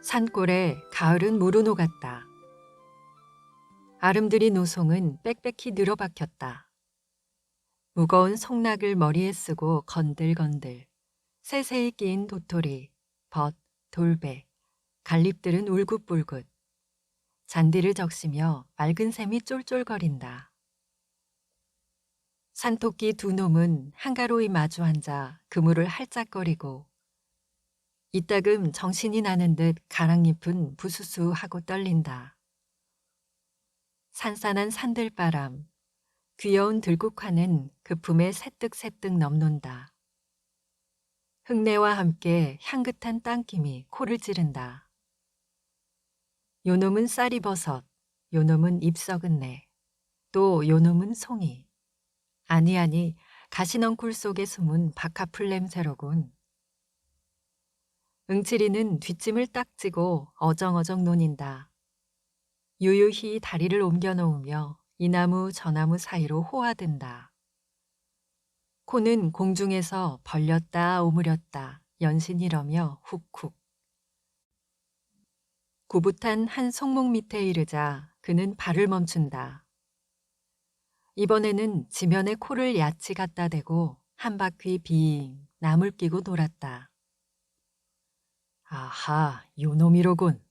산골에 가을은 무르노 같다. 아름드리 노송은 빽빽히 늘어박혔다. 무거운 송락을 머리에 쓰고 건들건들 세세히 끼인 도토리, 벗, 돌배, 갈립들은 울긋불긋. 잔디를 적시며 맑은 샘이 쫄쫄거린다. 산토끼 두 놈은 한가로이 마주 앉아 그물을 할짝거리고 이따금 정신이 나는 듯 가랑잎은 부수수 하고 떨린다. 산산한 산들바람, 귀여운 들국화는 그 품에 새뜩새뜩 넘논다. 흙내와 함께 향긋한 땅김이 코를 찌른다. 요놈은 쌀이버섯, 요놈은 잎썩은 내, 또 요놈은 송이. 아니, 가시넝쿨 속에 숨은 박하풀 냄새로군. 응치리는 뒷짐을 딱 찌고 어정어정 논인다. 유유히 다리를 옮겨 놓으며 이 나무 저 나무 사이로 호화든다. 코는 공중에서 벌렸다 오므렸다 연신이러며 훅훅. 구붓한 한 송목 밑에 이르자 그는 발을 멈춘다. 이번에는 지면에 코를 야치 갖다 대고 한 바퀴 빙 나물 끼고 돌았다. 아하, 요놈이로군.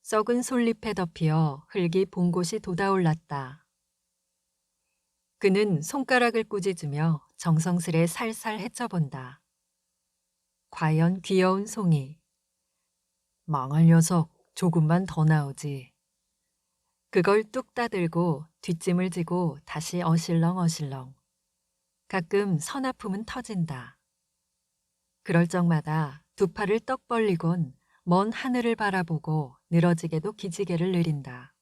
썩은 솔잎에 덮여 흙이 봉곳이 돋아올랐다. 그는 손가락을 꾸짖으며 정성스레 살살 헤쳐본다. 과연 귀여운 송이. 망할 녀석, 조금만 더 나오지. 그걸 뚝 따들고 뒷짐을 지고 다시 어실렁어실렁. 가끔 서나품은 터진다. 그럴 적마다 두 팔을 떡 벌리곤 먼 하늘을 바라보고 늘어지게도 기지개를 느린다.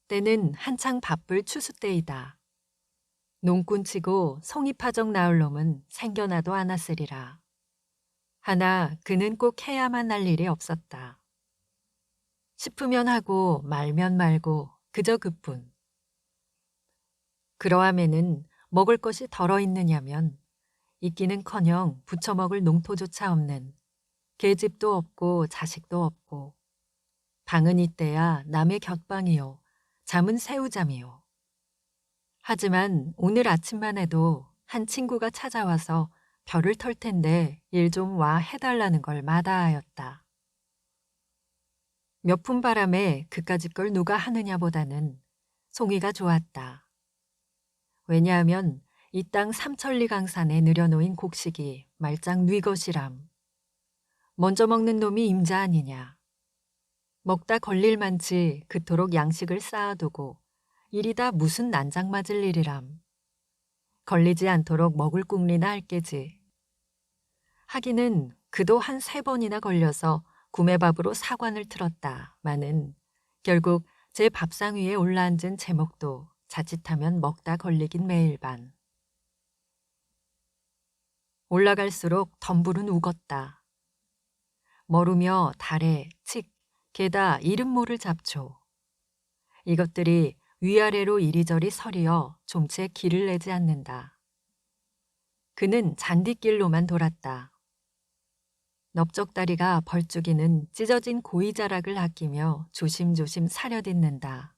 때는 한창 바쁠 추수 때이다. 농꾼치고 송이파적 나올 놈은 생겨나도 않았으리라. 하나 그는 꼭 해야만 할 일이 없었다. 싶으면 하고 말면 말고 그저 그뿐. 그러함에는 먹을 것이 덜어 있느냐면 있기는커녕 부쳐먹을 농토조차 없는 계집도 없고 자식도 없고 방은 이때야 남의 곁방이요 잠은 새우잠이요. 하지만 오늘 아침만 해도 한 친구가 찾아와서 별을 털 텐데 일 좀 와 해달라는 걸 마다하였다. 몇 푼 바람에 그까짓 걸 누가 하느냐보다는 송이가 좋았다. 왜냐하면 이 땅 삼천리 강산에 늘여놓인 곡식이 말짱 뉘것이람. 먼저 먹는 놈이 임자 아니냐. 먹다 걸릴 만치 그토록 양식을 쌓아두고 이리다 무슨 난장 맞을 일이람. 걸리지 않도록 먹을 궁리나 할 게지. 하기는 그도 한 3번이나 걸려서 구매밥으로 사관을 틀었다 마는 결국 제 밥상 위에 올라앉은 제목도 자칫하면 먹다 걸리긴 매일반. 올라갈수록 덤불은 우겄다. 머루며 달에, 칡, 게다 이름 모를 잡초. 이것들이 위아래로 이리저리 서리어 좀채 길을 내지 않는다. 그는 잔디길로만 돌았다. 넓적다리가 벌쭉이는 찢어진 고이자락을 아끼며 조심조심 사려딛는다.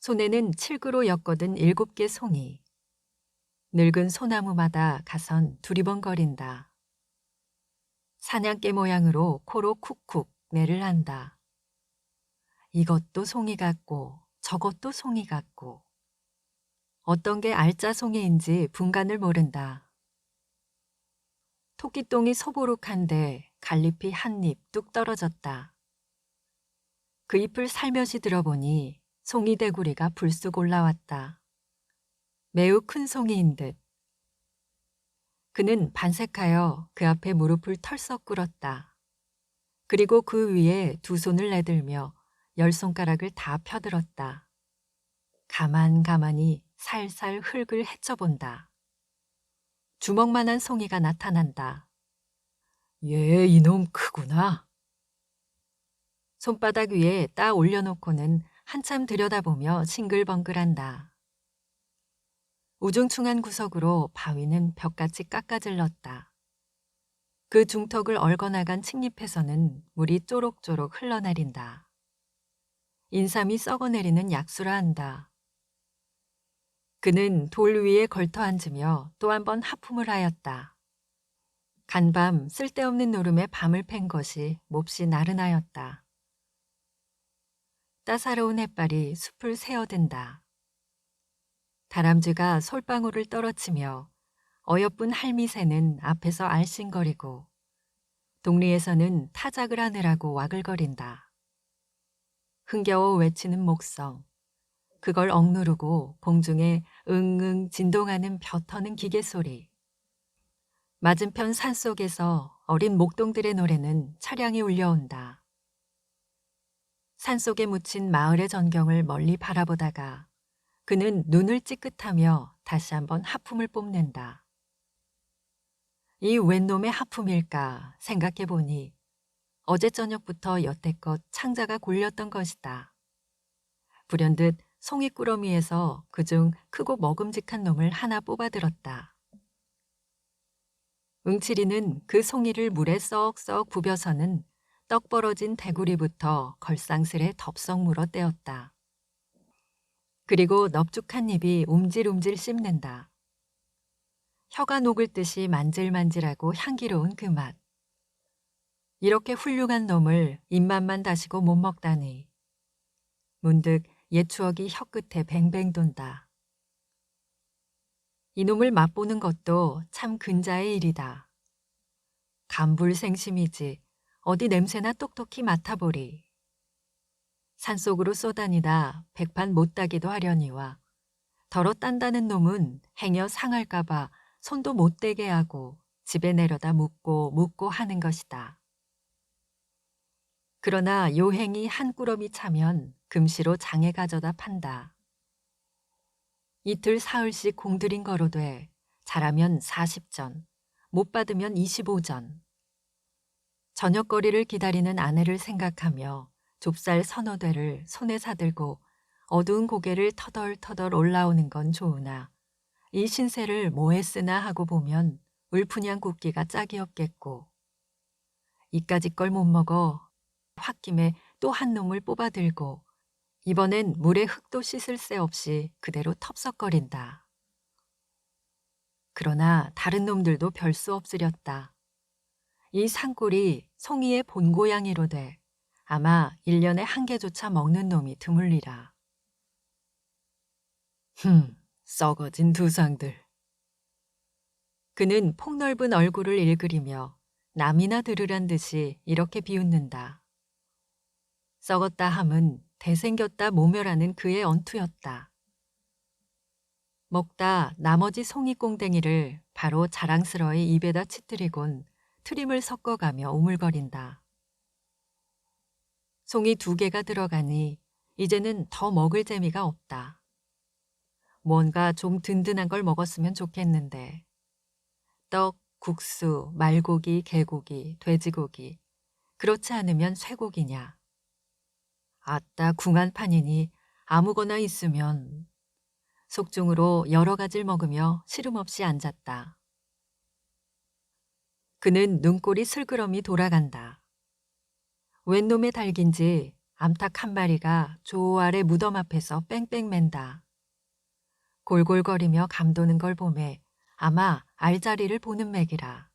손에는 칠구로 엮어든 7개 송이. 늙은 소나무마다 가선 두리번거린다. 사냥개 모양으로 코로 쿡쿡 내를 한다. 이것도 송이 같고 저것도 송이 같고 어떤 게 알짜 송이인지 분간을 모른다. 토끼똥이 소보룩한데 갈잎이 한 입 뚝 떨어졌다. 그 잎을 살며시 들어보니 송이 대구리가 불쑥 올라왔다. 매우 큰 송이인 듯. 그는 반색하여 그 앞에 무릎을 털썩 꿇었다. 그리고 그 위에 두 손을 내들며 10손가락을 다 펴들었다. 가만가만히 살살 흙을 헤쳐본다. 주먹만한 송이가 나타난다. 얘 이놈 크구나. 손바닥 위에 따 올려놓고는 한참 들여다보며 싱글벙글한다. 우중충한 구석으로 바위는 벽같이 깎아질렀다. 그 중턱을 얽어나간 칡잎에서는 물이 쪼록쪼록 흘러내린다. 인삼이 썩어내리는 약수라 한다. 그는 돌 위에 걸터 앉으며 또 한 번 하품을 하였다. 간밤 쓸데없는 노름에 밤을 팬 것이 몹시 나른하였다. 따사로운 햇발이 숲을 새어든다. 다람쥐가 솔방울을 떨어치며 어여쁜 할미새는 앞에서 알씬거리고 동리에서는 타작을 하느라고 와글거린다. 흥겨워 외치는 목성, 그걸 억누르고 공중에 응응 진동하는 벼 터는 기계 소리. 맞은편 산속에서 어린 목동들의 노래는 차량이 울려온다. 산속에 묻힌 마을의 전경을 멀리 바라보다가 그는 눈을 찌끗하며 다시 한번 하품을 뽐낸다. 이 웬 놈의 하품일까 생각해 보니 어제 저녁부터 여태껏 창자가 골렸던 것이다. 불현듯 송이꾸러미에서 그중 크고 먹음직한 놈을 하나 뽑아들었다. 응치리는 그 송이를 물에 썩썩 부벼서는 떡 벌어진 대구리부터 걸상슬에 덥석 물어 떼었다. 그리고 넙죽한 입이 움찔움찔 씹는다. 혀가 녹을 듯이 만질만질하고 향기로운 그 맛. 이렇게 훌륭한 놈을 입맛만 다시고 못 먹다니. 문득 옛 추억이 혀끝에 뱅뱅 돈다. 이놈을 맛보는 것도 참 근자의 일이다. 간불생심이지 어디 냄새나 똑똑히 맡아보리. 산속으로 쏘다니다 백판 못 따기도 하려니와 덜어 딴다는 놈은 행여 상할까봐 손도 못 대게 하고 집에 내려다 묻고 하는 것이다. 그러나 요행이 한 꾸러미 차면 금시로 장에 가져다 판다. 이틀 사흘씩 공들인 거로돼 잘하면 40전, 못 받으면 25전. 저녁거리를 기다리는 아내를 생각하며 좁쌀 서너 대를 손에 사들고 어두운 고개를 터덜터덜 올라오는 건 좋으나 이 신세를 뭐에 쓰나 하고 보면 울프냥 굽기가 짝이 없겠고 이까짓 걸 못 먹어 홧김에 또 한 놈을 뽑아들고 이번엔 물에 흙도 씻을 새 없이 그대로 텁석거린다. 그러나 다른 놈들도 별 수 없으렸다. 이 산골이 송이의 본고양이로 돼 아마 1년에 한 개조차 먹는 놈이 드물리라. 썩어진 두상들. 그는 폭넓은 얼굴을 일그리며 남이나 들으란 듯이 이렇게 비웃는다. 썩었다 함은 대생겼다 모멸하는 그의 언투였다. 먹다 나머지 송이꽁댕이를 바로 자랑스러이 입에다 치트리곤 트림을 섞어가며 우물거린다. 송이 2개가 들어가니 이제는 더 먹을 재미가 없다. 뭔가 좀 든든한 걸 먹었으면 좋겠는데 떡, 국수, 말고기, 개고기, 돼지고기 그렇지 않으면 쇠고기냐. 아따 궁한 판이니 아무거나 있으면 속중으로 여러 가지를 먹으며 시름없이 앉았다. 그는 눈꼴이 슬그러미 돌아간다. 웬 놈의 닭인지 암탉 한 마리가 조 아래 무덤 앞에서 뺑뺑 맨다. 골골거리며 감도는 걸 보매 아마 알자리를 보는 맥이라.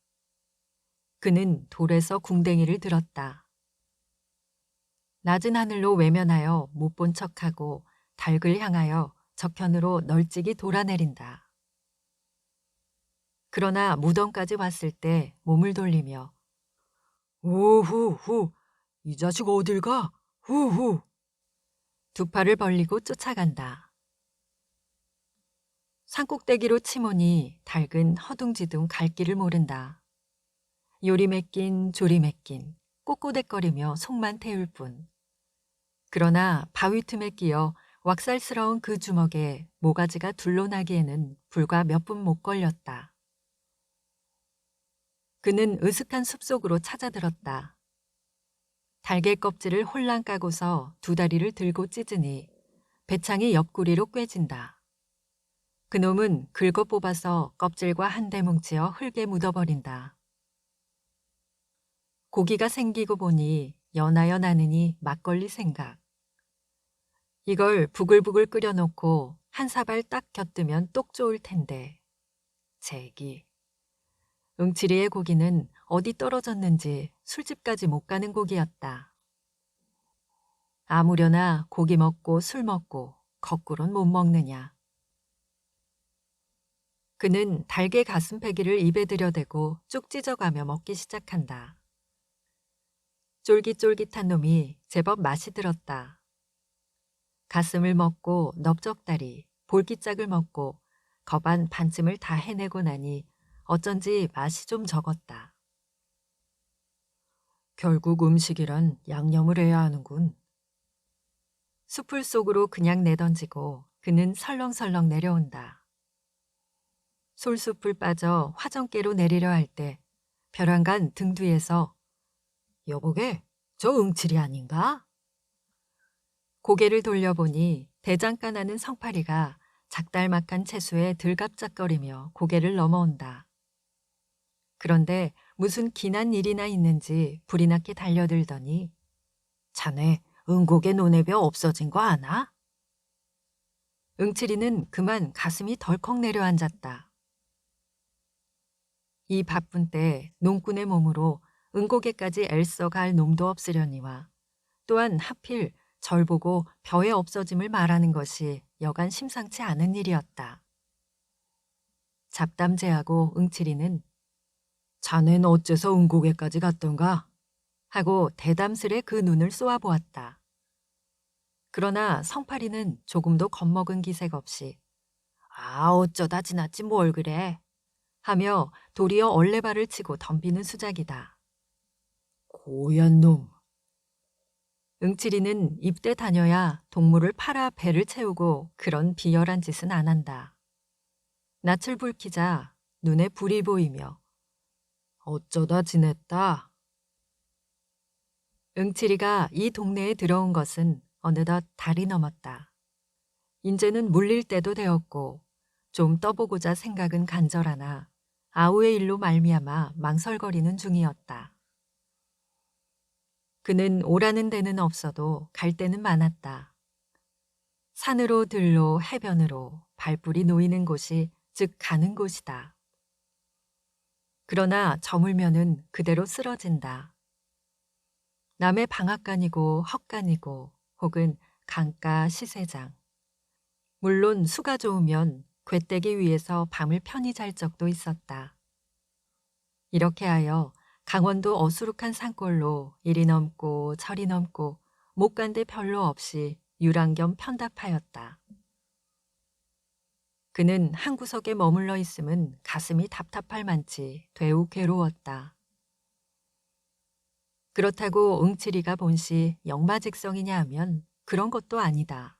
그는 돌에서 궁뎅이를 들었다. 낮은 하늘로 외면하여 못 본 척하고 닭을 향하여 저편으로 널찍이 돌아내린다. 그러나 무덤까지 왔을 때 몸을 돌리며 우후후 이 자식 어딜 가? 후후 2 팔을 벌리고 쫓아간다. 산꼭대기로 치모니 닭은 허둥지둥 갈 길을 모른다. 요리 맺긴 조리 맺긴 꼬꼬댁거리며 속만 태울 뿐. 그러나 바위 틈에 끼어 왁살스러운 그 주먹에 모가지가 둘러나기에는 불과 몇 분 못 걸렸다. 그는 으슥한 숲속으로 찾아들었다. 달걀 껍질을 홀랑 까고서 두 다리를 들고 찢으니 배창이 옆구리로 꿰진다. 그놈은 긁어 뽑아서 껍질과 한데 뭉치어 흙에 묻어버린다. 고기가 생기고 보니 연하여 나느니 막걸리 생각. 이걸 부글부글 끓여놓고 한 사발 딱 곁두면 똑 좋을 텐데. 제기. 응치리의 고기는 어디 떨어졌는지 술집까지 못 가는 고기였다. 아무려나 고기 먹고 술 먹고 거꾸론 못 먹느냐. 그는 달개 가슴패기를 입에 들여대고 쭉 찢어가며 먹기 시작한다. 쫄깃쫄깃한 놈이 제법 맛이 들었다. 가슴을 먹고 넓적다리, 볼기짝을 먹고 겁안 반쯤을 다 해내고 나니 어쩐지 맛이 좀 적었다. 결국 음식이란 양념을 해야 하는군. 숲을 속으로 그냥 내던지고 그는 설렁설렁 내려온다. 솔숲을 빠져 화정깨로 내리려 할 때 벼랑간 등 뒤에서 여보게, 저 응칠이 아닌가? 고개를 돌려보니 대장가 나는 성파리가 작달막한 채수에 들갑작거리며 고개를 넘어온다. 그런데 무슨 기난 일이나 있는지 불이 나게 달려들더니 자네 응곡의 노네벼 없어진 거 아나? 응칠이는 그만 가슴이 덜컥 내려앉았다. 이 바쁜 때 농꾼의 몸으로 응곡에까지 애써 갈 놈도 없으려니와 또한 하필 절 보고 벼에 없어짐을 말하는 것이 여간 심상치 않은 일이었다. 잡담제하고 응칠이는 자넨 어째서 응곡에까지 갔던가? 하고 대담스레 그 눈을 쏘아보았다. 그러나 성파리는 조금도 겁먹은 기색 없이 어쩌다 지났지 뭘 그래 하며 도리어 얼레발을 치고 덤비는 수작이다. 고얀 놈. 응칠이는 입대 다녀야 동물을 팔아 배를 채우고 그런 비열한 짓은 안 한다. 낯을 붉히자 눈에 불이 보이며 어쩌다 지냈다. 응칠이가 이 동네에 들어온 것은 어느덧 달이 넘었다. 인제는 물릴 때도 되었고 좀 떠보고자 생각은 간절하나 아우의 일로 말미암아 망설거리는 중이었다. 그는 오라는 데는 없어도 갈 데는 많았다. 산으로 들로 해변으로 발뿔이 놓이는 곳이 즉 가는 곳이다. 그러나 저물면은 그대로 쓰러진다. 남의 방앗간이고 헛간이고 혹은 강가 시세장. 물론 수가 좋으면 괵대기 위에서 밤을 편히 잘 적도 있었다. 이렇게 하여 강원도 어수룩한 산골로 이리 넘고 저리 넘고 못 간 데 별로 없이 유랑겸 편답하였다. 그는 한 구석에 머물러 있음은 가슴이 답답할 만치 되우 괴로웠다. 그렇다고 응칠이가 본시 역마직성이냐 하면 그런 것도 아니다.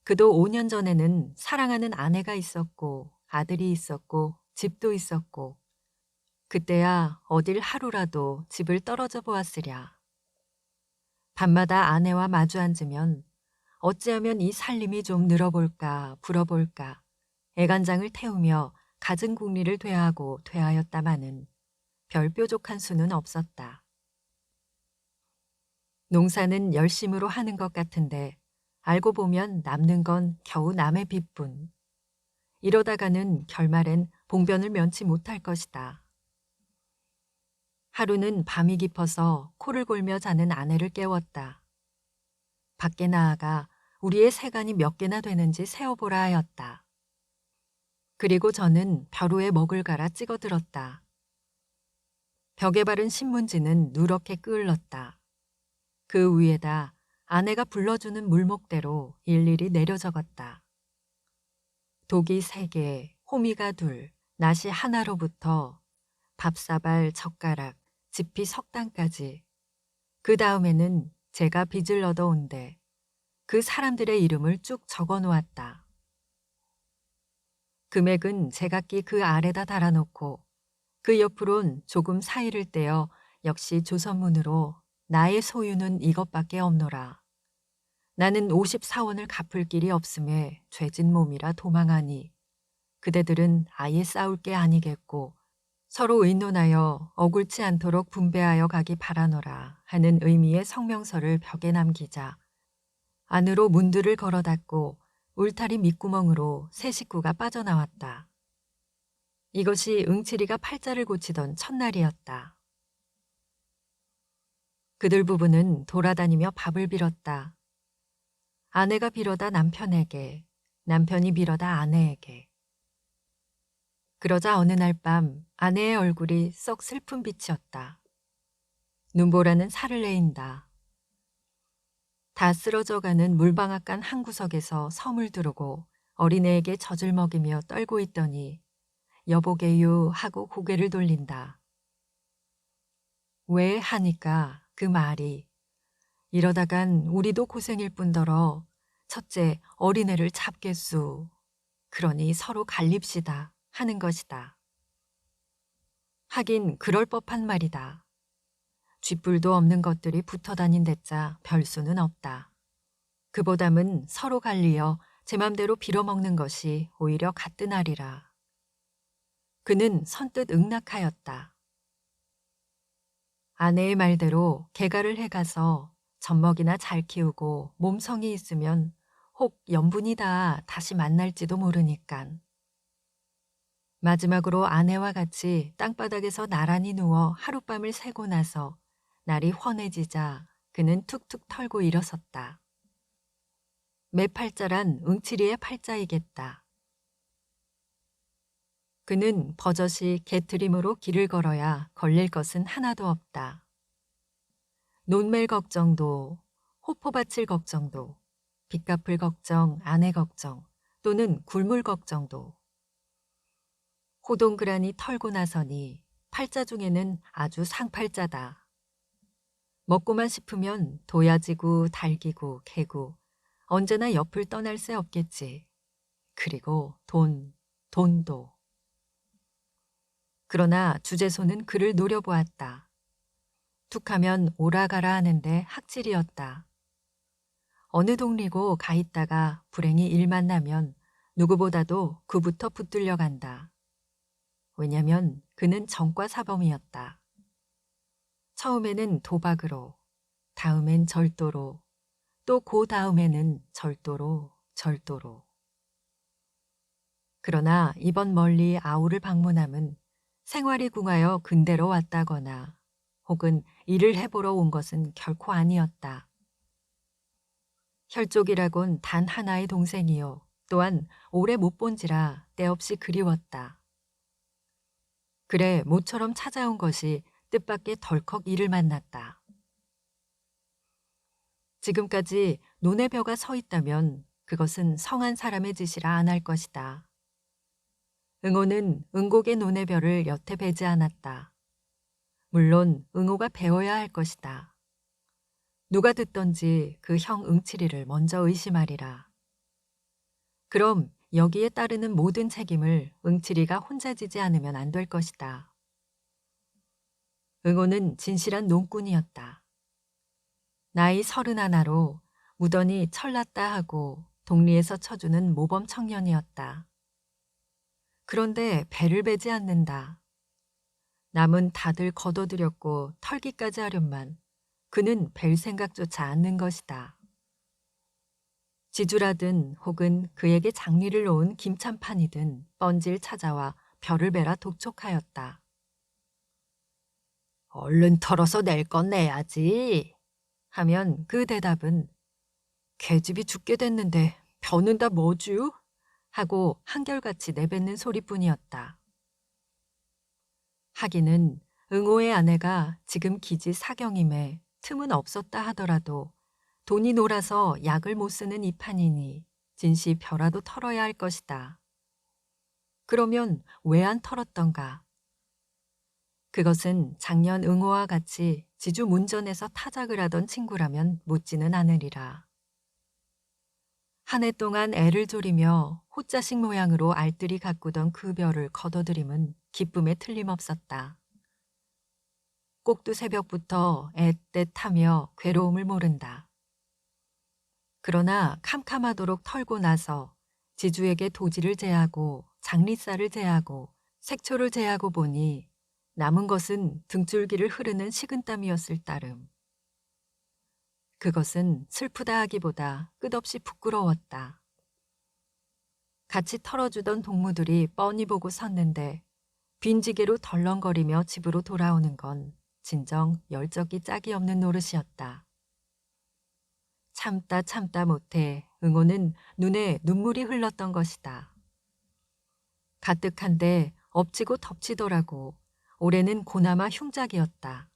그도 5년 전에는 사랑하는 아내가 있었고 아들이 있었고 집도 있었고 그때야 어딜 하루라도 집을 떨어져 보았으랴. 밤마다 아내와 마주 앉으면 어찌하면 이 살림이 좀 늘어볼까 불어볼까 애간장을 태우며 갖은 궁리를 되하고 되하였다마는 별 뾰족한 수는 없었다. 농사는 열심으로 하는 것 같은데 알고 보면 남는 건 겨우 남의 빚뿐. 이러다가는 결말엔 봉변을 면치 못할 것이다. 하루는 밤이 깊어서 코를 골며 자는 아내를 깨웠다. 밖에 나아가 우리의 세간이 몇 개나 되는지 세어보라 하였다. 그리고 저는 벼루에 먹을 갈아 찍어들었다. 벽에 바른 신문지는 누렇게 끄을렀다. 그 위에다 아내가 불러주는 물목대로 일일이 내려 적었다. 독이 3개, 호미가 2, 낫이 하나로부터 밥사발, 젓가락, 지피 석단까지. 그 다음에는 제가 빚을 얻어온데 그 사람들의 이름을 쭉 적어 놓았다. 금액은 제각기 그 아래다 달아놓고 그 옆으론 조금 사이를 떼어 역시 조선문으로 나의 소유는 이것밖에 없노라. 나는 54원을 갚을 길이 없음에 죄진 몸이라 도망하니 그대들은 아예 싸울 게 아니겠고 서로 의논하여 억울치 않도록 분배하여 가기 바라노라 하는 의미의 성명서를 벽에 남기자 안으로 문들을 걸어 닫고 울타리 밑구멍으로 새 식구가 빠져나왔다. 이것이 응칠이가 팔자를 고치던 첫날이었다. 그들 부부는 돌아다니며 밥을 빌었다. 아내가 빌어다 남편에게, 남편이 빌어다 아내에게. 그러자 어느 날 밤 아내의 얼굴이 썩 슬픈 빛이었다. 눈보라는 살을 내인다. 다 쓰러져가는 물방앗간 한 구석에서 섬을 두르고 어린애에게 젖을 먹이며 떨고 있더니 여보게유 하고 고개를 돌린다. 왜 하니까 그 말이 이러다간 우리도 고생일 뿐더러 첫째 어린애를 잡겠수. 그러니 서로 갈립시다 하는 것이다. 하긴 그럴 법한 말이다. 쥐뿔도 없는 것들이 붙어 다닌 데짜 별수는 없다. 그보담은 서로 갈리어 제 맘대로 빌어먹는 것이 오히려 가뜩하리라. 그는 선뜻 응낙하였다. 아내의 말대로 개가를 해가서 젖먹이나 잘 키우고 몸성이 있으면 혹 연분이다 다시 만날지도 모르니깐. 마지막으로 아내와 같이 땅바닥에서 나란히 누워 하룻밤을 새고 나서 날이 훤해지자 그는 툭툭 털고 일어섰다. 매 팔자란 응치리의 팔자이겠다. 그는 버젓이 개트림으로 길을 걸어야 걸릴 것은 하나도 없다. 논멜 걱정도, 호포 바칠 걱정도, 빚 갚을 걱정, 아내 걱정, 또는 굴물 걱정도. 호동그라니 털고 나서니 팔자 중에는 아주 상팔자다. 먹고만 싶으면 도야지고 달기고 개고 언제나 옆을 떠날 새 없겠지. 그리고 돈도. 그러나 주제소는 그를 노려보았다. 툭하면 오라가라 하는데 학질이었다. 어느 동리고 가 있다가 불행히 일만 나면 누구보다도 그부터 붙들려 간다. 왜냐면 그는 전과 사범이었다. 처음에는 도박으로, 다음엔 절도로, 또 그 다음에는 절도로. 그러나 이번 멀리 아우를 방문함은 생활이 궁하여 근대로 왔다거나 혹은 일을 해보러 온 것은 결코 아니었다. 혈족이라곤 단 하나의 동생이요. 또한 오래 못 본지라 때없이 그리웠다. 그래 모처럼 찾아온 것이 뜻밖의 덜컥 이를 만났다. 지금까지 논의 벼가 서 있다면 그것은 성한 사람의 짓이라 안 할 것이다. 응호는 응곡의 논의 벼를 여태 베지 않았다. 물론 응호가 배워야 할 것이다. 누가 듣던지 그 형 응칠이를 먼저 의심하리라. 그럼 여기에 따르는 모든 책임을 응칠이가 혼자 지지 않으면 안 될 것이다. 응호는 진실한 농꾼이었다. 나이 31로 무던히 철났다 하고 동리에서 쳐주는 모범 청년이었다. 그런데 배를 베지 않는다. 남은 다들 거둬들였고 털기까지 하련만 그는 벨 생각조차 않는 것이다. 지주라든 혹은 그에게 장리를 놓은 김참판이든 뻔질 찾아와 벼를 베라 독촉하였다. 얼른 털어서 낼 건 내야지. 하면 그 대답은 계집이 죽게 됐는데 벼는 다 뭐쥬? 하고 한결같이 내뱉는 소리뿐이었다. 하기는 응호의 아내가 지금 기지 사경임에 틈은 없었다 하더라도 돈이 놀아서 약을 못 쓰는 이 판이니 진시 벼라도 털어야 할 것이다. 그러면 왜 안 털었던가? 그것은 작년 응호와 같이 지주 문전에서 타작을 하던 친구라면 묻지는 않으리라. 한 해 동안 애를 졸이며 호자식 모양으로 알뜰히 가꾸던 그 별을 걷어들임은 기쁨에 틀림없었다. 꼭두 새벽부터 애틋하며 괴로움을 모른다. 그러나 캄캄하도록 털고 나서 지주에게 도지를 제하고 장리쌀을 제하고 색초를 제하고 보니 남은 것은 등줄기를 흐르는 식은땀이었을 따름. 그것은 슬프다 하기보다 끝없이 부끄러웠다. 같이 털어주던 동무들이 뻔히 보고 섰는데 빈지게로 덜렁거리며 집으로 돌아오는 건 진정 열적이 짝이 없는 노릇이었다. 참다 참다 못해 응호는 눈에 눈물이 흘렀던 것이다. 가뜩한데 엎치고 덮치더라고 올해는 고나마 흉작이었다.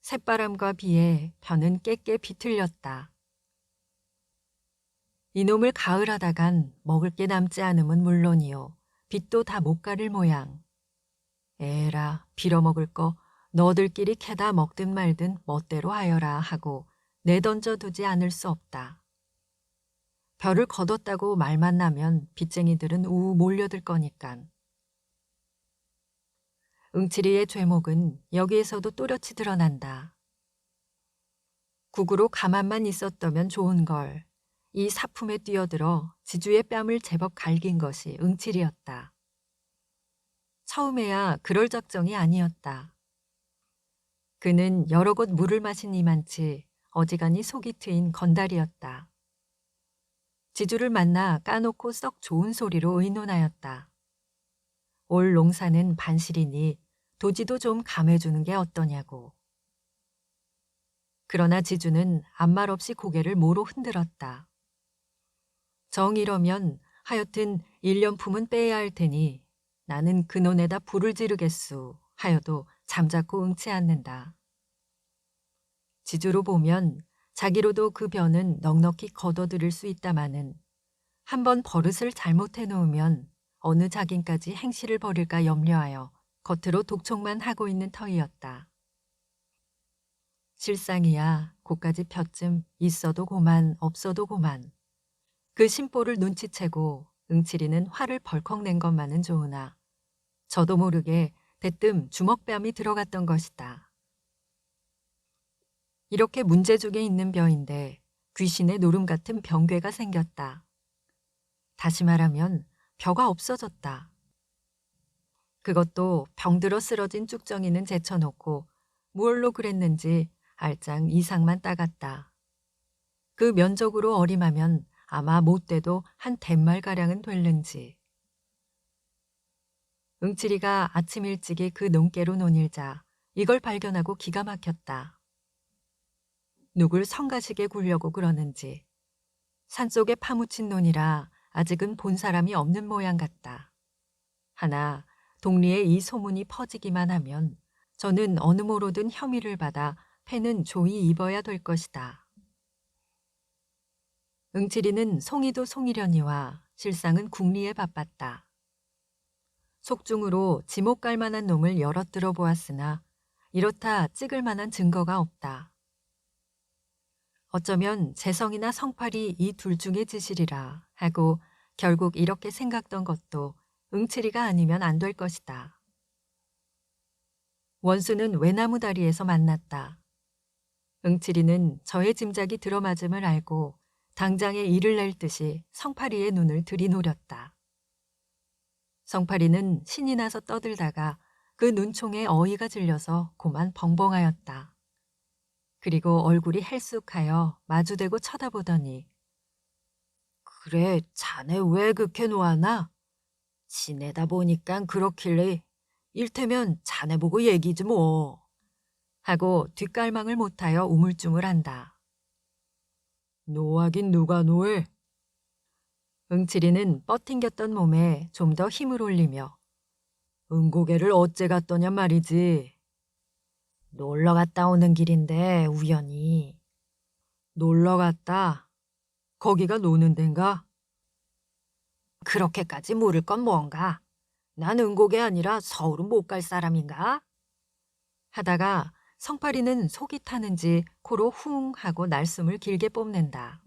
새바람과 비에 벼는 깨깨 비틀렸다. 이놈을 가을하다간 먹을 게 남지 않음은 물론이요. 빚도 다 못 가릴 모양. 에라 빌어먹을 거 너들끼리 캐다 먹든 말든 멋대로 하여라 하고 내던져 두지 않을 수 없다. 별을 거뒀다고 말만 나면 빚쟁이들은 우우 몰려들 거니깐. 응칠이의 죄목은 여기에서도 또렷이 드러난다. 국으로 가만만 있었다면 좋은 걸. 이 사품에 뛰어들어 지주의 뺨을 제법 갈긴 것이 응칠이었다. 처음에야 그럴 작정이 아니었다. 그는 여러 곳 물을 마신 이만치 어지간히 속이 트인 건달이었다. 지주를 만나 까놓고 썩 좋은 소리로 의논하였다. 올 농사는 반실이니 도지도 좀 감해주는 게 어떠냐고. 그러나 지주는 아무 말 없이 고개를 모로 흔들었다. 정이러면 하여튼 1년품은 빼야 할 테니 나는 근원에다 불을 지르겠수 하여도 잠자코 응치 않는다. 지주로 보면 자기로도 그 벼는 넉넉히 거둬들일 수 있다마는 한번 버릇을 잘못해 놓으면 어느 작인까지 행실을 벌일까 염려하여 겉으로 독촉만 하고 있는 터이었다. 실상이야 고까지 펴쯤 있어도 고만 없어도 고만. 그 심보를 눈치채고 응칠이는 화를 벌컥 낸 것만은 좋으나 저도 모르게 대뜸 주먹뺨이 들어갔던 것이다. 이렇게 문제족에 있는 벼인데 귀신의 노름 같은 병괴가 생겼다. 다시 말하면 벼가 없어졌다. 그것도 병들어 쓰러진 쭉정이는 제쳐놓고 무얼로 그랬는지 알짱 이상만 따갔다. 그 면적으로 어림하면 아마 못돼도 한 댓말가량은 될는지. 응칠이가 아침 일찍이 그 논깨로 논일자 이걸 발견하고 기가 막혔다. 누굴 성가시게 굴려고 그러는지. 산속에 파묻힌 논이라 아직은 본 사람이 없는 모양 같다. 하나 동리에 이 소문이 퍼지기만 하면 저는 어느 모로든 혐의를 받아 패는 조이 입어야 될 것이다. 응칠이는 송이도 송이려니와 실상은 궁리에 바빴다. 속중으로 지목 갈 만한 놈을 여러 들어보았으나 이렇다 찍을 만한 증거가 없다. 어쩌면 재성이나 성팔이 이 둘 중의 지실이라 하고 결국 이렇게 생각던 것도 응칠이가 아니면 안 될 것이다. 원수는 외나무 다리에서 만났다. 응칠이는 저의 짐작이 들어맞음을 알고 당장에 일을 낼 듯이 성팔이의 눈을 들이노렸다. 성팔이는 신이 나서 떠들다가 그 눈총에 어이가 질려서 고만 벙벙하였다. 그리고 얼굴이 헬쑥하여 마주대고 쳐다보더니 그래 자네 왜 그렇게 놓아나? 지내다 보니깐 그렇길래 일테면 자네 보고 얘기지 뭐. 하고 뒷갈망을 못하여 우물쭈물한다. 노하긴 누가 노해? 응칠이는 뻗팅겼던 몸에 좀 더 힘을 올리며 응고개를 어째 갔더냐 말이지. 놀러 갔다 오는 길인데 우연히. 놀러 갔다? 거기가 노는 덴가? 그렇게까지 모를 건 뭔가? 난 응고개 아니라 서울은 못 갈 사람인가? 하다가 성팔이는 속이 타는지 코로 쿵 하고 날숨을 길게 뽐낸다.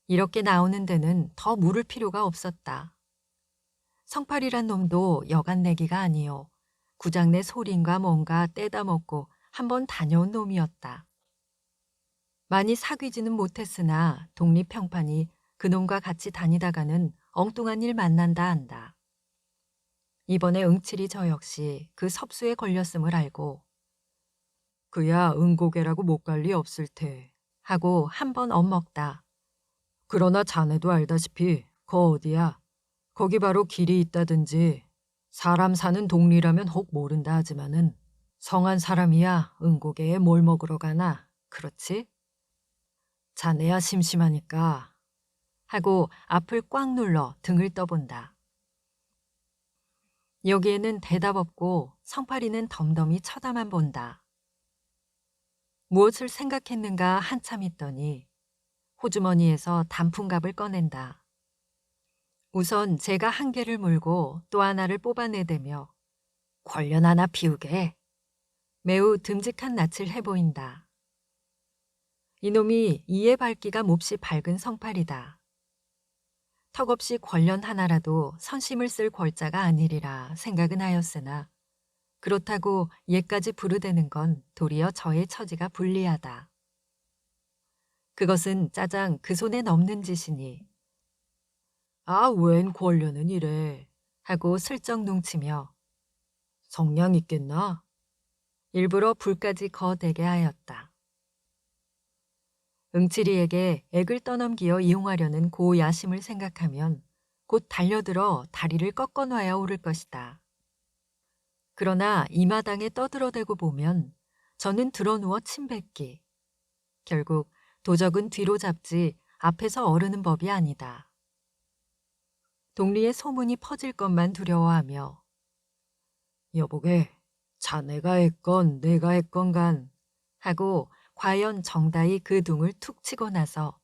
이렇게 나오는 데는 더 물을 필요가 없었다. 성팔이란 놈도 여간 내기가 아니요. 구장 내 소린가 뭔가 떼다 먹고 한번 다녀온 놈이었다. 많이 사귀지는 못했으나 독립평판이 그놈과 같이 다니다가는 엉뚱한 일 만난다 한다. 이번에 응칠이 저 역시 그 섭수에 걸렸음을 알고 그야 응고개라고 못 갈 리 없을 테 하고 한번 엿먹다. 그러나 자네도 알다시피 거 어디야. 거기 바로 길이 있다든지 사람 사는 동리라면 혹 모른다 하지만은 성한 사람이야 응고개에 뭘 먹으러 가나. 그렇지? 자네야 심심하니까 하고 앞을 꽉 눌러 등을 떠본다. 여기에는 대답 없고 성팔이는 덤덤히 쳐다만 본다. 무엇을 생각했는가 한참 있더니 호주머니에서 단풍갑을 꺼낸다. 우선 제가 한 개를 물고 또 하나를 뽑아내대며 관련 하나 피우게. 매우 듬직한 낯을 해보인다. 이놈이 이에 밝기가 몹시 밝은 성팔이다. 턱없이 권련 하나라도 선심을 쓸 권자가 아니리라 생각은 하였으나 그렇다고 얘까지 부르대는 건 도리어 저의 처지가 불리하다. 그것은 짜장 그 손에 넘는 짓이니 아, 웬 권련은 이래 하고 슬쩍 눈치며 성량 있겠나? 일부러 불까지 거대게 하였다. 응칠이에게 액을 떠넘기어 이용하려는 고 야심을 생각하면 곧 달려들어 다리를 꺾어놔야 오를 것이다. 그러나 이 마당에 떠들어대고 보면 저는 드러누워 침뱉기. 결국 도적은 뒤로 잡지 앞에서 어르는 법이 아니다. 동리의 소문이 퍼질 것만 두려워하며 여보게 자네가 했건 내가 했건 간 하고 과연 정다이 그 둥을 툭 치고 나서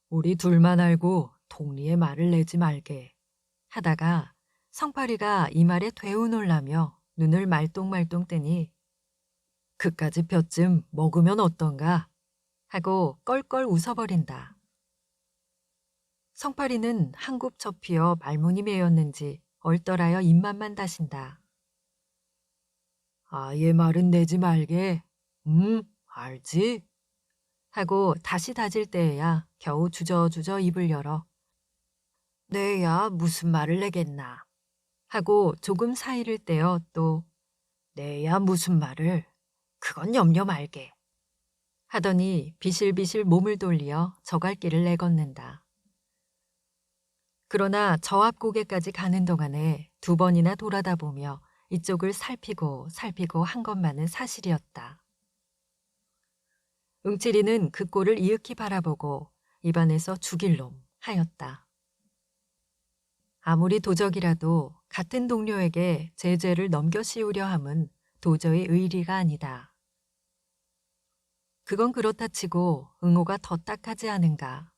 우리 둘만 알고 동리의 말을 내지 말게 하다가 성팔이가 이 말에 되우 놀라며 눈을 말똥말똥 뜨니 그까지 볕쯤 먹으면 어떤가 하고 껄껄 웃어버린다. 성팔이는 한굽 접히어 말문이 메었는지 얼떨하여 입만만 다신다. 아예 말은 내지 말게. 알지? 하고 다시 다질 때에야 겨우 주저주저 입을 열어 내야 무슨 말을 내겠나 하고 조금 사이를 떼어 또 내야 무슨 말을 그건 염려 말게 하더니 비실비실 몸을 돌리어 저갈길을 내걷는다. 그러나 저 앞 고개까지 가는 동안에 2번이나 돌아다 보며 이쪽을 살피고 살피고 한 것만은 사실이었다. 응칠이는 그 꼴을 이윽히 바라보고 입안에서 죽일 놈 하였다. 아무리 도적이라도 같은 동료에게 제 죄를 넘겨 씌우려 함은 도저히 의리가 아니다. 그건 그렇다 치고 응호가 더 딱하지 않은가.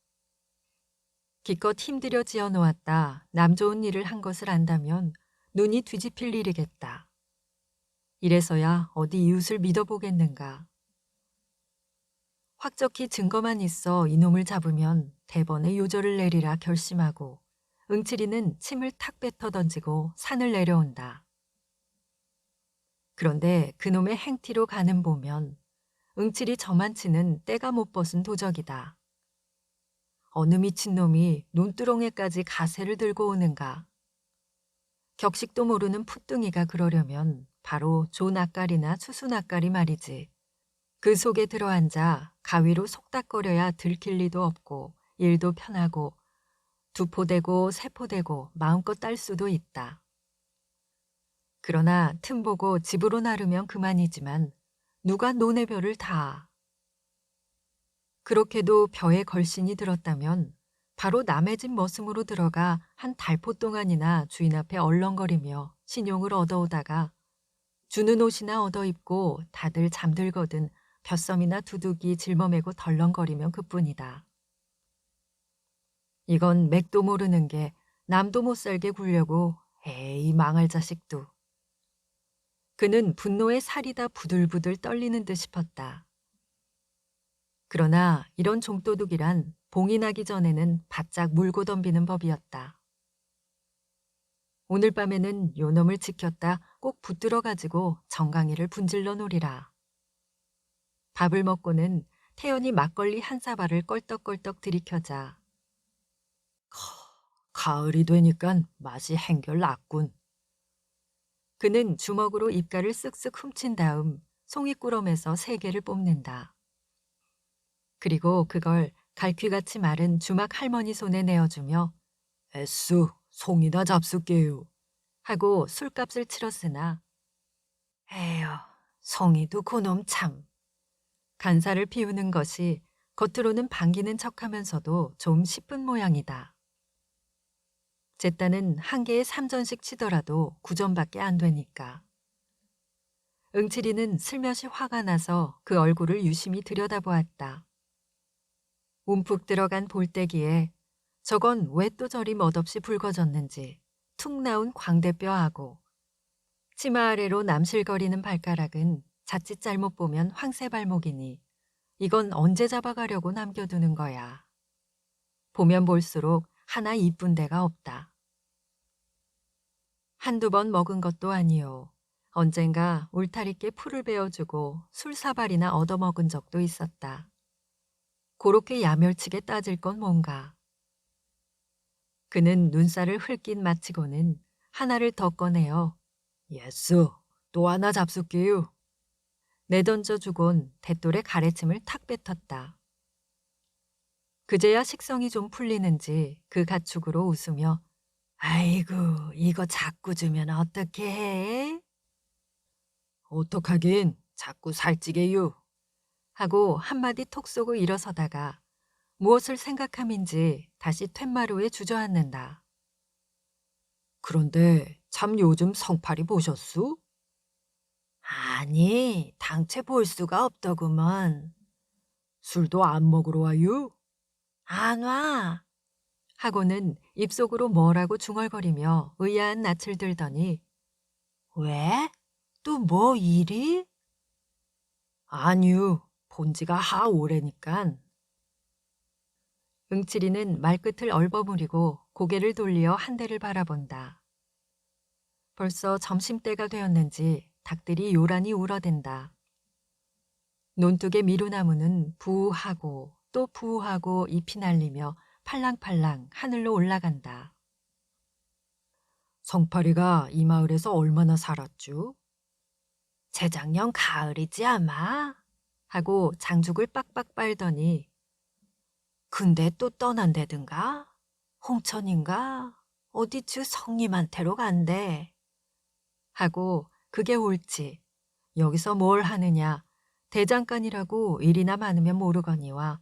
기껏 힘들여 지어놓았다 남 좋은 일을 한 것을 안다면 눈이 뒤집힐 일이겠다. 이래서야 어디 이웃을 믿어보겠는가. 확적히 증거만 있어 이놈을 잡으면 대번에 요절을 내리라 결심하고 응칠이는 침을 탁 뱉어 던지고 산을 내려온다. 그런데 그놈의 행티로 가는 보면 응칠이 저만치는 때가 못 벗은 도적이다. 어느 미친놈이 논두렁에까지 가세를 들고 오는가. 격식도 모르는 풋둥이가 그러려면 바로 조낙가리나 수수낙가리 말이지. 그 속에 들어앉아 가위로 속닥거려야 들킬 리도 없고 일도 편하고 두포대고 세포대고 마음껏 딸 수도 있다. 그러나 틈보고 집으로 나르면 그만이지만 누가 논의 벼를 다. 그렇게도 벼에 걸신이 들었다면 바로 남의 집 머슴으로 들어가 한 달포 동안이나 주인 앞에 얼렁거리며 신용을 얻어오다가 주는 옷이나 얻어입고 다들 잠들거든 벼섬이나 두둑이 짊어매고 덜렁거리면 그뿐이다. 이건 맥도 모르는 게 남도 못 살게 굴려고 에이 망할 자식도. 그는 분노에 살이 다 부들부들 떨리는 듯 싶었다. 그러나 이런 종도둑이란 봉이 나기 전에는 바짝 물고 덤비는 법이었다. 오늘 밤에는 요놈을 지켰다 꼭 붙들어 가지고 정강이를 분질러 놓으리라. 밥을 먹고는 태연이 막걸리 한 사발을 껄떡껄떡 들이켜자. 가을이 되니깐 맛이 한결 낫군. 그는 주먹으로 입가를 쓱쓱 훔친 다음 송이꾸럼에서 3개를 뽑는다. 그리고 그걸 갈퀴같이 마른 주막 할머니 손에 내어주며 에쑤 송이나 잡숫게요 하고 술값을 치렀으나 에휴 송이도 그놈 참. 간살을 피우는 것이 겉으로는 반기는 척하면서도 좀 시쁜 모양이다. 제따는 한 개에 3전씩 치더라도 9전밖에 안 되니까. 응칠이는 슬며시 화가 나서 그 얼굴을 유심히 들여다보았다. 움푹 들어간 볼때기에 저건 왜 또 저리 멋없이 붉어졌는지 툭 나온 광대뼈하고 치마 아래로 남실거리는 발가락은 자칫 잘못 보면 황새 발목이니 이건 언제 잡아가려고 남겨두는 거야. 보면 볼수록 하나 이쁜 데가 없다. 한두 번 먹은 것도 아니요. 언젠가 울타리께 풀을 베어주고 술사발이나 얻어먹은 적도 있었다. 그렇게 야멸치게 따질 건 뭔가. 그는 눈살을 흘긴 마치고는 하나를 더 꺼내어 예스, 또 하나 잡숫게요. 내던져주곤 대돌에 가래침을 탁 뱉었다. 그제야 식성이 좀 풀리는지 그 가축으로 웃으며 아이고 이거 자꾸 주면 어떻게 해? 어떡하긴 자꾸 살찌게요. 하고 한마디 톡 쏘고 일어서다가 무엇을 생각함인지 다시 툇마루에 주저앉는다. 그런데 참 요즘 성팔이 보셨수? 아니, 당최 볼 수가 없더구먼. 술도 안 먹으러 와요? 안 와. 하고는 입속으로 뭐라고 중얼거리며 의아한 낯을 들더니 왜? 또 뭐 일이? 아니요, 본지가 하 오래니깐. 응칠이는 말끝을 얼버무리고 고개를 돌리어 한 대를 바라본다. 벌써 점심때가 되었는지 닭들이 요란히 울어댄다. 논둑의 미루나무는 부하고 또 부하고 잎이 날리며 팔랑팔랑 하늘로 올라간다. 성팔이가 이 마을에서 얼마나 살았쥬? 재작년 가을이지 아마? 하고 장죽을 빡빡 빨더니 근데 또 떠난다든가? 홍천인가? 어디 주 성님한테로 간대. 하고 그게 옳지. 여기서 뭘 하느냐. 대장간이라고 일이나 많으면 모르거니와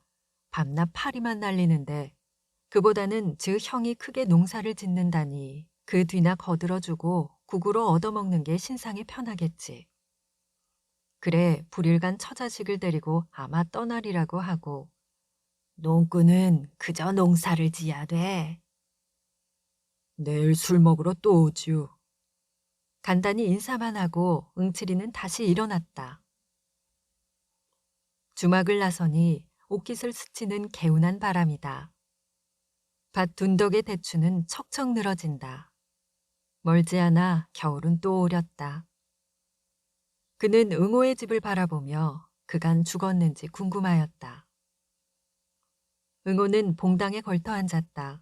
밤낮 파리만 날리는데 그보다는 즉 형이 크게 농사를 짓는다니 그 뒤나 거들어주고 국으로 얻어먹는 게 신상에 편하겠지. 그래 불일간 처자식을 데리고 아마 떠나리라고 하고 농꾼은 그저 농사를 지어야 돼. 내일 술 먹으러 또 오지요. 간단히 인사만 하고 응칠이는 다시 일어났다. 주막을 나서니 옷깃을 스치는 개운한 바람이다. 밭 둔덕의 대추는 척척 늘어진다. 멀지 않아 겨울은 또 오렸다. 그는 응호의 집을 바라보며 그간 죽었는지 궁금하였다. 응호는 봉당에 걸터 앉았다.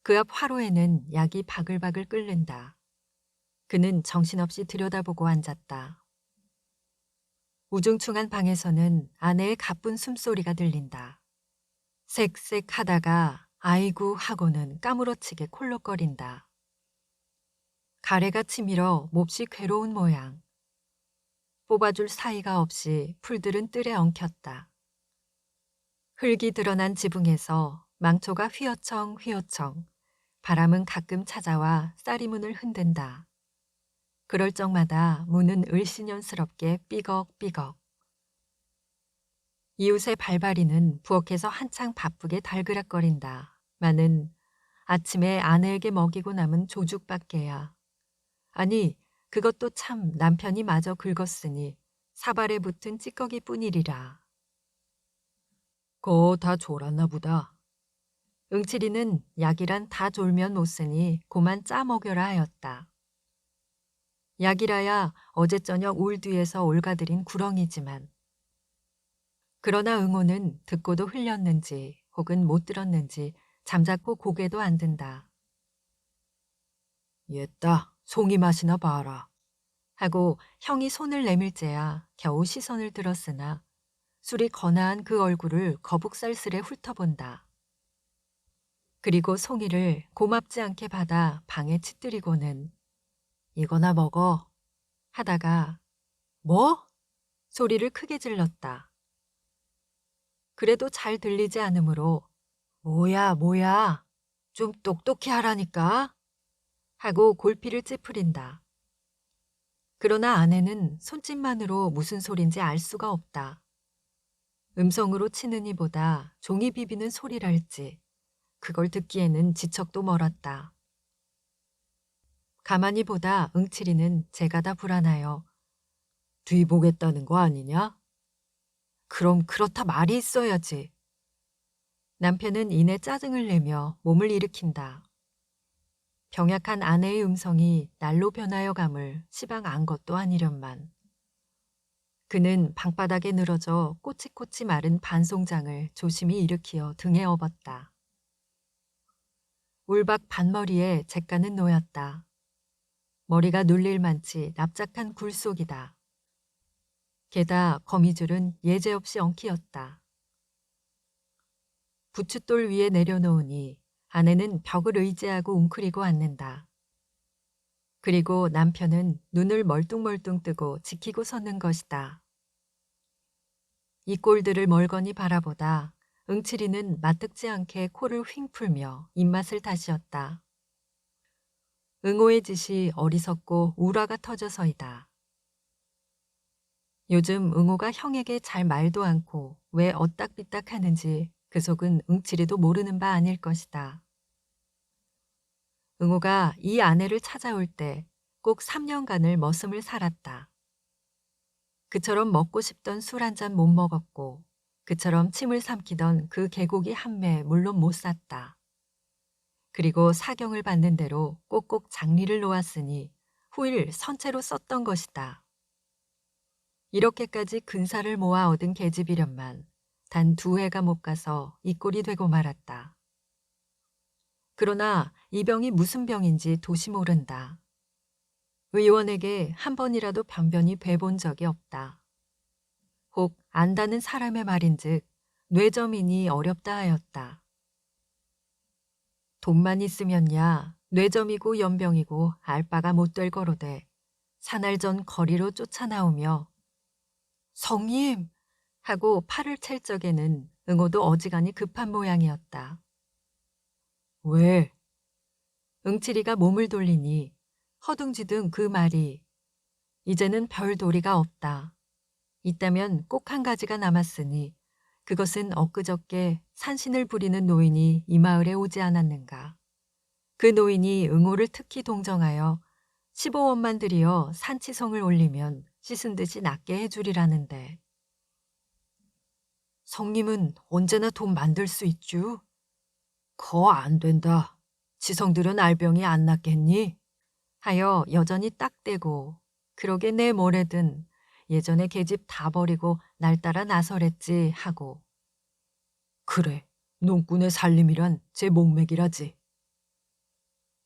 그 앞 화로에는 약이 바글바글 끓는다. 그는 정신없이 들여다보고 앉았다. 우중충한 방에서는 아내의 가쁜 숨소리가 들린다. 쌕쌕 하다가 아이고 하고는 까무러치게 콜록거린다. 가래가 치밀어 몹시 괴로운 모양. 뽑아줄 사이가 없이 풀들은 뜰에 엉켰다. 흙이 드러난 지붕에서 망초가 휘어청 휘어청 바람은 가끔 찾아와 쌀이문을 흔든다. 그럴 적마다 문은 을씨년스럽게 삐걱삐걱. 이웃의 발바리는 부엌에서 한창 바쁘게 달그락거린다. 마는 아침에 아내에게 먹이고 남은 조죽밖에야. 아니 그것도 참 남편이 마저 긁었으니 사발에 붙은 찌꺼기뿐이리라. 거 다 졸았나 보다. 응칠이는 약이란 다 졸면 못 쓰니 고만 짜 먹여라 하였다. 약이라야 어제 저녁 울 뒤에서 올가들인 구렁이지만. 그러나 응호는 듣고도 흘렸는지 혹은 못 들었는지 잠자코 고개도 안 든다. 옛다, 송이 맛이나 봐라. 하고 형이 손을 내밀재야 겨우 시선을 들었으나 술이 거나한 그 얼굴을 거북살스레 훑어본다. 그리고 송이를 고맙지 않게 받아 방에 치뜨리고는 이거나 먹어 하다가 뭐? 소리를 크게 질렀다. 그래도 잘 들리지 않으므로 뭐야 뭐야 좀 똑똑히 하라니까 하고 골피를 찌푸린다. 그러나 아내는 손짓만으로 무슨 소린지 알 수가 없다. 음성으로 치느니보다 종이 비비는 소리랄지 그걸 듣기에는 지척도 멀었다. 가만히 보다 응칠이는 제가 다 불안하여 뒤 보겠다는 거 아니냐? 그럼 그렇다 말이 있어야지. 남편은 이내 짜증을 내며 몸을 일으킨다. 병약한 아내의 음성이 날로 변하여 감을 시방 안 것도 아니련만. 그는 방바닥에 늘어져 꼬치꼬치 마른 반송장을 조심히 일으키어 등에 업었다. 울박 반머리에 잿가는 놓였다. 머리가 눌릴 만치 납작한 굴속이다. 게다 거미줄은 예제없이 엉키었다. 부춧돌 위에 내려놓으니 아내는 벽을 의지하고 웅크리고 앉는다. 그리고 남편은 눈을 멀뚱멀뚱 뜨고 지키고 서는 것이다. 이 꼴들을 멀거니 바라보다 응칠이는 맞듣지 않게 코를 휭 풀며 입맛을 다시었다. 응호의 짓이 어리석고 우라가 터져서이다. 요즘 응호가 형에게 잘 말도 않고 왜 어딱비딱 하는지 그 속은 응칠이도 모르는 바 아닐 것이다. 응호가 이 아내를 찾아올 때 꼭 3년간을 머슴을 살았다. 그처럼 먹고 싶던 술 한 잔 못 먹었고 그처럼 침을 삼키던 그 계곡이 한 매 물론 못 샀다. 그리고 사경을 받는 대로 꼭꼭 장리를 놓았으니 후일 선체로 썼던 것이다. 이렇게까지 근사를 모아 얻은 계집이련만 단 2해가 못 가서 이 꼴이 되고 말았다. 그러나 이 병이 무슨 병인지 도시 모른다. 의원에게 한 번이라도 변변이 돼본 적이 없다. 혹 안다는 사람의 말인즉 뇌점이니 어렵다 하였다. 돈만 있으면야 뇌점이고 연병이고 알 바가 못 될 거로되 사날전 거리로 쫓아나오며 성님! 하고 팔을 찰 적에는 응호도 어지간히 급한 모양이었다. 왜? 응칠이가 몸을 돌리니 허둥지둥 그 말이 이제는 별 도리가 없다. 있다면 꼭 한 가지가 남았으니 그것은 엊그저께 산신을 부리는 노인이 이 마을에 오지 않았는가. 그 노인이 응호를 특히 동정하여 15원만 들여 산치성을 올리면 씻은 듯이 낫게 해주리라는데. 성님은 언제나 돈 만들 수 있쥬? 거 안 된다. 지성들은 알병이 안 낫겠니? 하여 여전히 딱대고 그러게 내 뭐래든 예전에 계집 다 버리고 날 따라 나서랬지 하고. 그래, 농꾼의 살림이란 제 목맥이라지.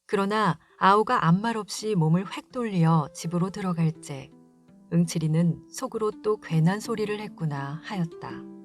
그러나 아우가 아무 말 없이 몸을 획 돌리어 집으로 들어갈 때 응칠이는 속으로 또 괜한 소리를 했구나 하였다.